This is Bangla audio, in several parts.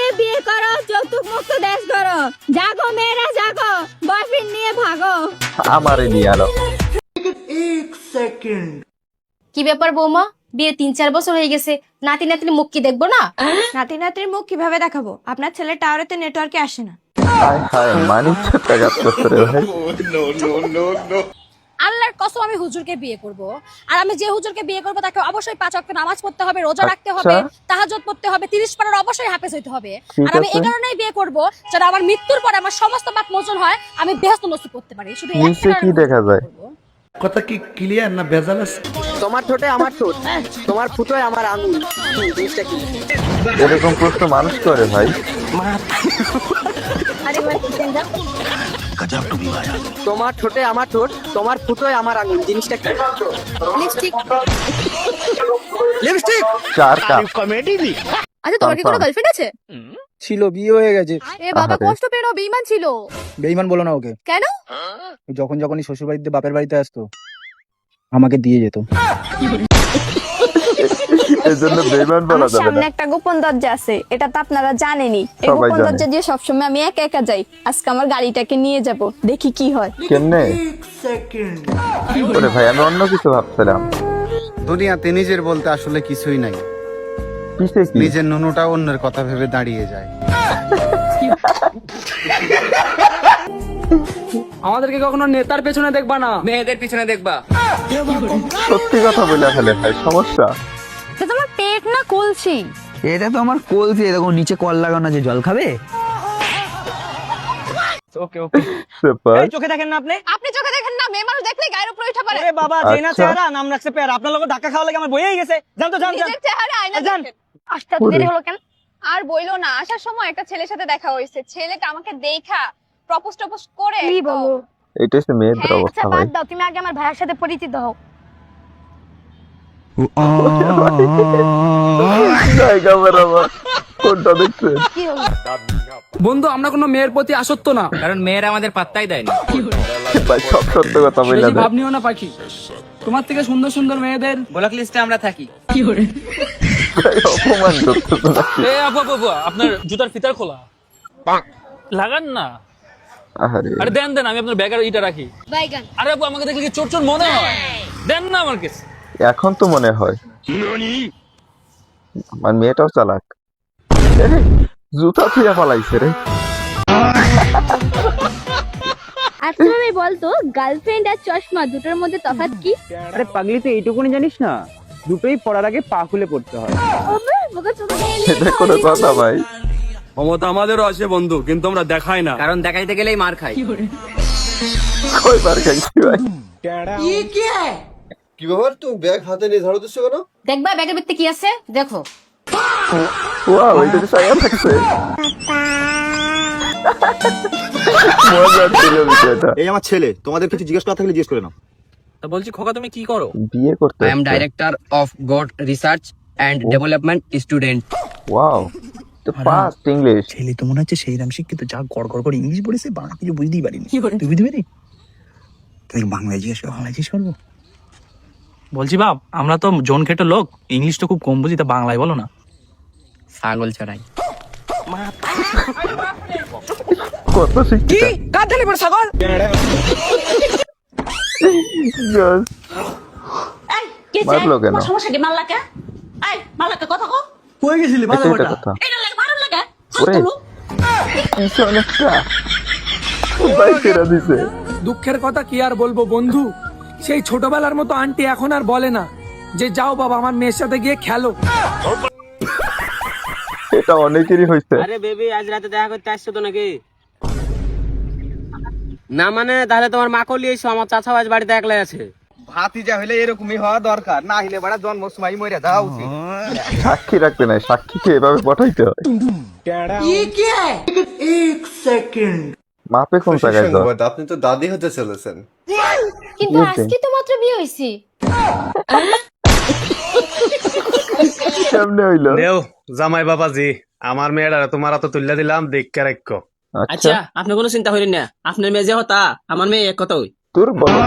দিয়ে বিয়ে করো, যৌতুক মুক্ত দেশ করো। জাগো মেয়েরা জাগো, বয়ফ্রেন্ড নিয়ে ভাগো। আমারে নিয়ে আলো। কি ব্যাপার বৌমা, বিয়ে 3-4 বছর হয়ে গেছে, নাতি নাতির মুখ কি দেখবো না? নাতি নাতির মুখ কিভাবে দেখাবো? আপনার ছেলে টাওয়ারেতে নেটওয়ার্কে আসে না। হায় হায়, মানিক চাপটা গাছ করতে রে ভাই। আল্লাহর কসম আমি হুজুরকে বিয়ে করব। আর আমি যে হুজুরকে বিয়ে করব তাকে অবশ্যই 5 ওয়াক্ত নামাজ পড়তে হবে, রোজা রাখতে হবে, তাহাজ্জুদ পড়তে হবে, 30 পারার অবশ্যই হাফেজ হইতে হবে। আর আমি এই কারণেই বিয়ে করব যেন আমার মৃত্যুর পরে আমার সমস্ত পাপ মোচন হয়, আমি বেহেশত নসিব করতে পারি। শুধু নিচে কি দেখা যায়? কথা কি ক্লিয়ার না ভেজাল আছে? তোমার ঠোঁটে আমার ঠোঁট, তোমার ফুটোয় আমার আঙুল, জিনিসটা কি? এরকম প্রশ্ন মানুষ করে ভাই? তোমার ঠোঁটে আমার ঠোঁট, তোমার ফুটোয় আমার আঙুল, জিনিসটা কি? লিপস্টিক। লিপস্টিক। 4 কাপ। আচ্ছা তোমার কি কোনো গার্লফ্রেন্ড আছে? ছিল, বিয়ে হয়ে গেছে। এ বাবা, আহারে। কষ্ট পেনো, বেঈমান ছিল। বেইমান বলো না ওকে। কেন? যখনই শ্বশুর বাড়িতে বাপের বাড়িতে আসতো আমাকে দিয়ে যেত। এই জন্য বেইমান বলা আমার যাবে সামনে না। একটা গোপন দরজা আছে, এটা তো আপনারা জানেনই। এই সবাই গোপন জানে। দরজা দিয়ে সবসময় আমি একা একা যাই। আজকে আমার গাড়িটাকে নিয়ে যাব, দেখি কি হয়। কেমনে? ওরে ভাই, আমি অন্য কিছু ভাবছিলাম। দুনিয়াতে নিজের বলতে আসলে কিছুই নাই। কিসে কি? নিজের নুনুটা অন্যের কথা ভেবে দাঁড়িয়ে যায়। আমাদেরকে কখনো নেতার পেছনে দেখবা না, মেয়েদের পিছনে দেখবা। সত্যি কথা বলে ফেলে ভাই, সমস্যা। তো তোমার পেট না কলছি? এটা তো আমার কলছি, এরকম নিচে কল লাগানো আছে, জল খাবে? সুপার। চোখে দেখেন না আপনি? আপনি চোখে দেখেন না? মেয়ে মানুষ দেখলে গায়ের উপরে উঠে পড়ে। আরে বাবা, জেনা আচ্ছা। চেহারা, নাম রাখছে পেয়ার। আপনার লোক ধাক্কা খাওয়া লাগে আমার বইয়েই গেছে। জান তো, জান জান। নিজের চেহারা আয়না যান। দেখেন। আসতে দেরি হলো কেন? আর বইলো না, আসার সময় একটা ছেলের সাথে দেখা হয়েছে। ছেলেটা আমাকে দেখা প্রপোজ টপোজ করে কি বলো? এটা হচ্ছে মেয়েদের হ্যাঁ, অবস্থা আচ্ছা ভাই। বাদ দাও, তুমি আগে আমার ভাইয়ের সাথে পরিচিত হও। জায়গা বরাবর কোনটা দেখছেন? কি হলো? বন্ধু, আমরা কোনো মেয়ের প্রতি আসক্ত না, কারণ মেয়েরা আমাদের পাত্তাই দেয় না। ভাই সব সত্য কথা বলে দেয়। ভাবনিও না পাখি, তোমার থেকে সুন্দর সুন্দর মেয়েদের ব্লক লিস্টে আমরা থাকি। ভাই, অপমান করতেছে নাকি? এ আপু আপু আপু, আপনার জুতার ফিতার খোলা, লাগান না। আহারে, আরে দেন দেন, আমি আপনার ব্যাগের ইটা রাখি। বাইগান। আরে আপু, আমাকে দেখলে কি চোর চোর মনে হয়? দেন না আমার কাছে। এখন তো মনে হয় আমার মেয়েটাও চালাক। এ, জুতা থুয়া পালাইছে রে। আচ্ছা ভাই বলতো, গার্লফ্রেন্ড আর চশমা দুটোর মধ্যে তফাৎ কি? আরে পাগলি, তো এইটুকুনি জানিস না? দুটোই পড়ার আগে পা খুলে পড়তে হয়। এটা কোনো কথা ভাই? ক্ষমতা আমাদেরও আছে বন্ধু, কিন্তু আমরা দেখাই না। কারণ দেখাইতে গেলেই মার খাই। কয়বার খাইছি ভাই? কি ব্যাপার, তুমি ব্যাগ হাতে নিয়ে ঝাড়ু দিচ্ছ কেন? দেখবা ব্যাগের ভিতরে কি আছে, দেখো। ওয়াও, এটা তো সায়া থাকছে। মজার ছিল বিষয়টা। এই আমার ছেলে, তোমাদের কিছু জিজ্ঞেস করা থাকলে জিজ্ঞেস করে নাও। তা বলছি খোকা, তুমি কি করো? বিয়ে করতে I am director of God Research and Development Student. Wow, তো ফাস্ট ইংলিশ। ছেলে তো মনে হচ্ছে সেই রাম শিক্ষিত, যা গড় গড় করে ইংলিশ পড়েছে, বাংলা কিছু বুঝতেই পারিনি। তুই বুঝতে পারি? তুই বাংলায় জিজ্ঞেস করো, বাংলায় জিজ্ঞেস করবো। বলছি বাপ, আমরা তো জোন খেটে লোক, ইংলিশ তো খুব কম বুঝি, তা বাংলায় বলো না। ছাগল চড়াই। কত শিক্ষিত। কার ঢালি পড়ে ছাগল? Just মারলো কেন? সমস্যা কি? মাল্লাকে আই মাল্লাকে কথা কও। কই গেছিলি এটা একটা কথা। এটা লাগে মারুন লাগে। ওরে, পিছনে একটা বাইক ফেরা দিছে। দুঃখের কথা কি আর বলবো বন্ধু, সেই ছোটবেলার মতো আন্টি এখন আর বলে না যে যাও বাবা আমার মেয়ের সাথে গিয়ে খেলো। এটা অনেকেরই হয়েছে। আরে বেবি, আজ রাতে দেখা করতে আসছো তো নাকি? না মানে তাহলে তোমার মাকেও নিয়ে এসো, আমার চাচা আজ বাড়িতে একলাই আছে। ভাতিজা হইলে এরকমই হওয়া দরকার, না হইলে বাড়া জন্ম সময় মরে যাওয়া উচিত। সাক্ষী রাখতে নাই, সাক্ষীকে এভাবে পাঠাইতে হয়। মাপে কোন জায়গায় যাও? আপনি তো দাদি হতে চলেছেন। কিন্তু আজকে তো মাত্র বিয়ে হইছে। কেমনে হইলো? দেও জামাই বাবাজি, আমার মেয়েরা তোমার তো তুল্লা দিলাম, দেখকে রাখো। আচ্ছা, আপনি কোনো চিন্তা করেন না, আপনার মেয়ে যে হতা আমার মেয়ে এক কথা। তোর বলো।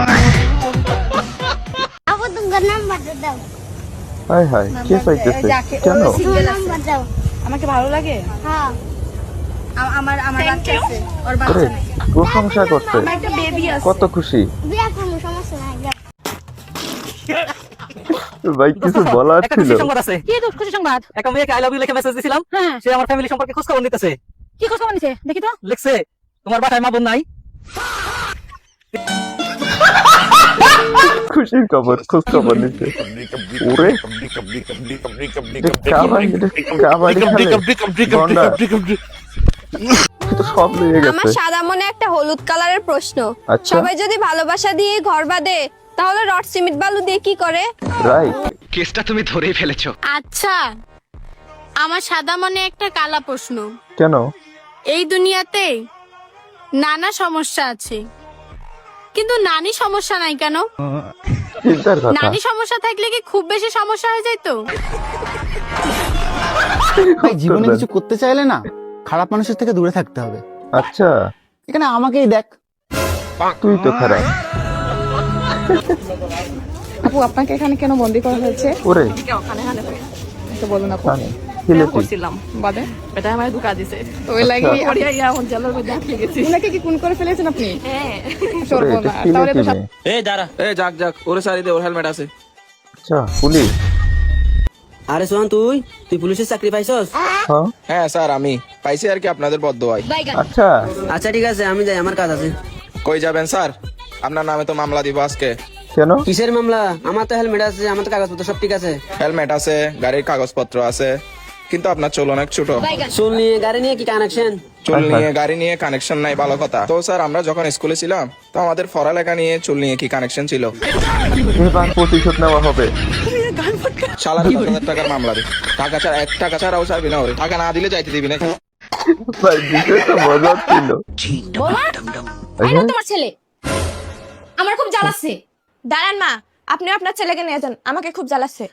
আপু তোমার নাম্বারটা দাও। হাই হাই, কে চাইতেছে? কেন? নাম্বার দাও। আমাকে ভালো লাগে? হ্যাঁ আমার বাচ্চা আছে, ওর ওরে বাচ্চা নাই। প্রশংসা করছে, আমার একটা বেবি আছে। কত খুশি। বিয়ে করবো, সমস্যা নাই। ভাই কিছু বলার ছিল? কি খুশি সংবাদ? একটা মেয়েকে আই লাভ ইউ লিখে মেসেজ দিছিলাম, হ্যাঁ, সে আমার ফ্যামিলি সম্পর্কে খোঁজ খবর নিতেছে। কি খোঁজ খবর নিছে? দেখি তো। লিখছে তোমার বাসায় মা বোন নাই। খুশির খবর, খোঁজ খবর নিচ্ছে। ওরে কাবাডি সব লেগে আমার গেছে। সাদা মনে একটা হলুদ কালারের প্রশ্ন। আচ্ছা। সবাই যদি ভালোবাসা দিয়ে ঘর বাঁধে, তাহলে রড সিমেন্ট বালু দিয়ে কি করে? রাইট। কেসটা তুমি ধরেই ফেলেছো। আচ্ছা, আমার সাদা মনে একটা কালা প্রশ্ন। কেন? এই দুনিয়াতে নানা সমস্যা আছে, কিন্তু নানি সমস্যা নাই কেন? চিন্তার কথা। নানি সমস্যা থাকলে কি খুব বেশি সমস্যা হয়ে যেত? ভাই জীবনে কিছু করতে চাইলে না খারাপ মানুষের থেকে দূরে থাকতে হবে। আচ্ছা এখানে আমাকেই দেখ। তুই তো খারাপ। আপু, আপনাকে এখানে কেন বন্দি করা হয়েছে? ওরে বলুন আপু। জানি, খিলেছি। করছিলাম বাদে এটা আমার দুকা দিছে, তো ওই লাগি আচ্ছা। ওড়িয়া এখন জেলের মধ্যে আটকে গেছি। উনাকে কি খুন করে ফেলেছেন আপনি? হ্যাঁ। ওরে, এটা খিলেছি মেয়ে। এই দাঁড়া, এই যাক যাক, ওরে সারি দে, ওর হেলমেট আছে। আচ্ছা পুলিশ? আরে শোন, তুই পুলিশের চাকরি পাইছস? হ্যাঁ হ্যাঁ স্যার, আমি পাইছি আর কি আপনাদের বদদোয়ায়। আচ্ছা আচ্ছা ঠিক আছে, আমি যাই, আমার কাজ আছে। কই যাবেন স্যার? আপনার নামে তো মামলা দিব আজকে। কেন? কিসের মামলা? আমার তো হেলমেট আছে, আমার তো কাগজপত্র সব ঠিক আছে। হেলমেট আছে, গাড়ির কাগজপত্র আছে, কিন্তু আপনার চুল অনেক ছোট। চুল নিয়ে গাড়ি নিয়ে কি কানেকশন? চুল নিয়ে গাড়ি নিয়ে কানেকশন নাই, ভালো কথা। তো স্যার আমরা যখন স্কুলে ছিলাম, তো আমাদের পড়ালেখা নিয়ে চুল নিয়ে কি কানেকশন ছিল? এবার প্রতিশোধ নেওয়া হবে। সালার 10,000 টাকার মামলা দে। টাকা ছাড়া 1 টাকা ছাড়াও ছাড়বি না ওরে। টাকা না দিলে যাইতে দিবি না। ভাই বিষয়টা মজা ছিল। এই নাও তোমার ছেলে, আমার খুব জ্বালাচ্ছে। দাঁড়ান মা, আপনি আপনার ছেলেকে নিয়ে যান, আমাকে খুব জ্বালাচ্ছে।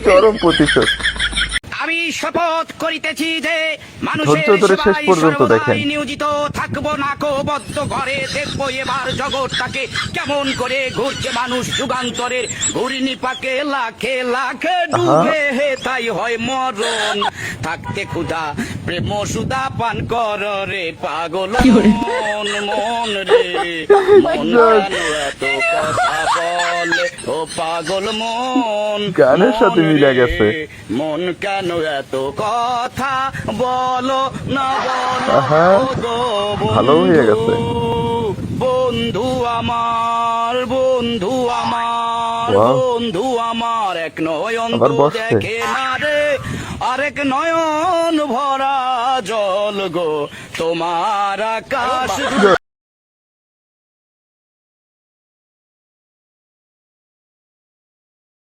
চরম প্রতিশোধ। আমি শপথ করিতেছি যে ধৈর্য ধরে শেষ পর্যন্ত দেখেন। নিয়োজিত থাকবো না বদ্ধ ঘরে, দেখবো এবার জগৎটাকে কেমন করে ঘুরছে মানুষ যুগান্তরের ঘূর্ণিপাকে, লাখে লাখে ডুবে হে তাই হয় মরণ। থাকতে ক্ষুধা প্রেম সুদা পান কর রে পাগল মন, মন রে মন, কেন এত কথা বলে ও পাগল মন? গানের সাথে মিলে গেছে। মন কেন এত কথা বলো না, আহা, ভালো হয়ে গেছে। বন্ধু আমার, বন্ধু আমার, বাহ। বন্ধু আমার, এক নয়ন আবার তো বসছে। দেখে না রে, আরেক নয়ন ভরা জল গো, তোমার আকাশ